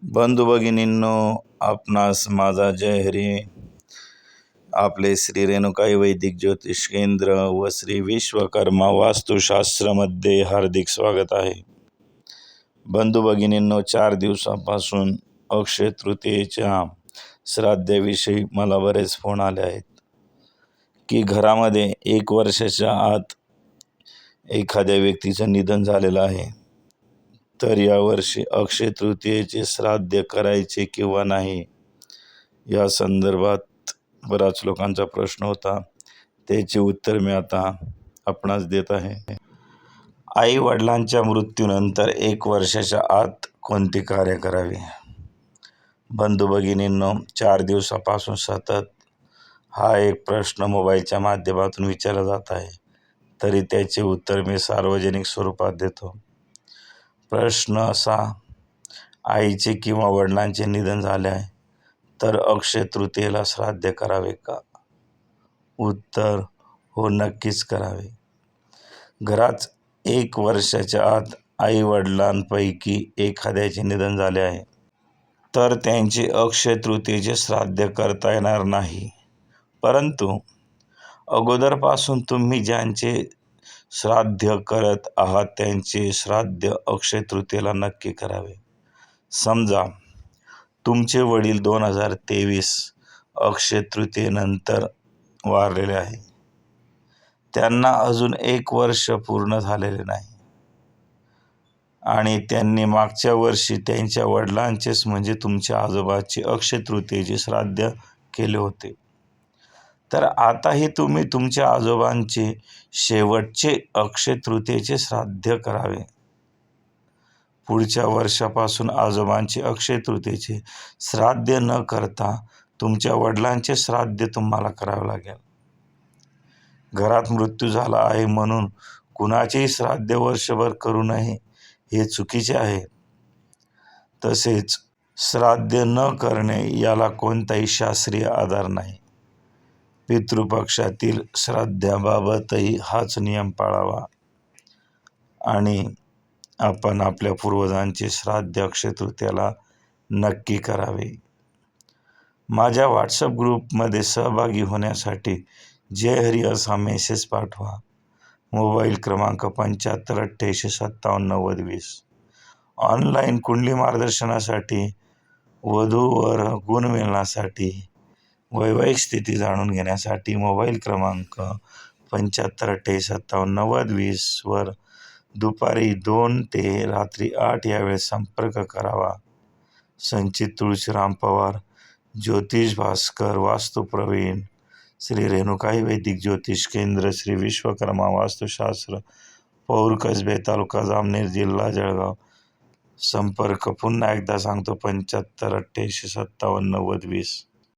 बंधू भगिनींनो, आपणास माझा जय हरी. आपले श्री रेणुकाई वैदिक ज्योतिष केंद्र व श्री विश्वकर्मा वास्तुशास्त्रामध्ये हार्दिक स्वागत आहे. बंधू भगिनींनो, 4 दिवसापासून अक्षय तृतीयेच्या श्राद्धाविषयी मला बरेच फोन आले आहेत की घरामध्ये 1 वर्षाच्या आत एखाद्या व्यक्तीचं निधन झालेलं आहे, तर यावर्षी अक्षय तृतीयेचे श्राद्ध करायचे किंवा नाही, या संदर्भात बराच लोकांचा प्रश्न होता. त्याचे उत्तर मी आता आपणास देत आहे. आई वडिलांच्या मृत्यूनंतर 1 वर्षाच्या आत कोणते कार्य करावे? बंधू भगिनींनो, 4 दिवसापासून सतत हा एक प्रश्न मोबाईलच्या माध्यमातून विचारला जात आहे, तरी त्याचे उत्तर मी सार्वजनिक स्वरूपात देतो. प्रश्न असा: आईचे किंवा वडिलांचे निधन झाले आहे, तर अक्षय तृतीयेला श्राद्ध करावे का? उत्तर: हो, नक्कीच करावे. घरात 1 वर्षाच्या आत आई वडिलांपैकी एखाद्याचे निधन झाले आहे, तर त्यांचे अक्षय तृतीयेचे श्राद्ध करता येणार नाही. परंतु अगोदरपासून तुम्ही ज्यांचे श्राद्ध करत आहात त्यांचे श्राद्ध अक्षय तृतीयेला नक्की करावे. समजा तुमचे वडील 2023 अक्षय तृतीयेनंतर वारलेले आहे, त्यांना अजून 1 वर्ष पूर्ण झालेले नाही आणि त्यांनी मागच्या वर्षी त्यांच्या वडिलांचेच म्हणजे तुमच्या आजोबाचे अक्षय तृतीयेचे श्राद्ध केले होते, तर आताही तुम्ही तुमच्या आजोबांचे शेवटचे अक्षय तृतीयेचे श्राद्ध करावे. पुढच्या वर्षापासून आजोबांचे अक्षय तृतीयेचे श्राद्ध न करता तुमच्या वडिलांचे श्राद्ध तुम्हाला करावे लागेल. घरात मृत्यू झाला आहे म्हणून कुणाचेही श्राद्ध वर्षभर करू नये, हे चुकीचे आहे. तसेच श्राद्ध न करणे याला कोणताही शास्त्रीय आधार नाही. पितृपक्षातील श्राद्धाबाबतही हाच नियम पाळावा आणि आपण आपल्या पूर्वजांचे श्राद्ध अक्षय तृतीयेला नक्की करावे. माझ्या व्हॉट्सअप ग्रुपमध्ये सहभागी होण्यासाठी जय हरी असा मेसेज पाठवा. मोबाईल क्रमांक 7588579020. ऑनलाईन कुंडली मार्गदर्शनासाठी, वधूवर गुण मिळण्यासाठी, वैवाहिक स्थिती जाणून घेण्यासाठी मोबाईल क्रमांक 7588579020 वर दुपारी 2 ते रात्री 8 या वेळेस संपर्क करावा. संचित तुळशीराम पवार, ज्योतिष भास्कर, वास्तु प्रवीण, श्री रेणुकाई वैदिक ज्योतिष केंद्र, श्री विश्वकर्मा वास्तुशास्त्र, पौर कसबे, तालुका जामनेर, जिल्हा जळगाव. संपर्क पुन्हा एकदा सांगतो: 7588579020.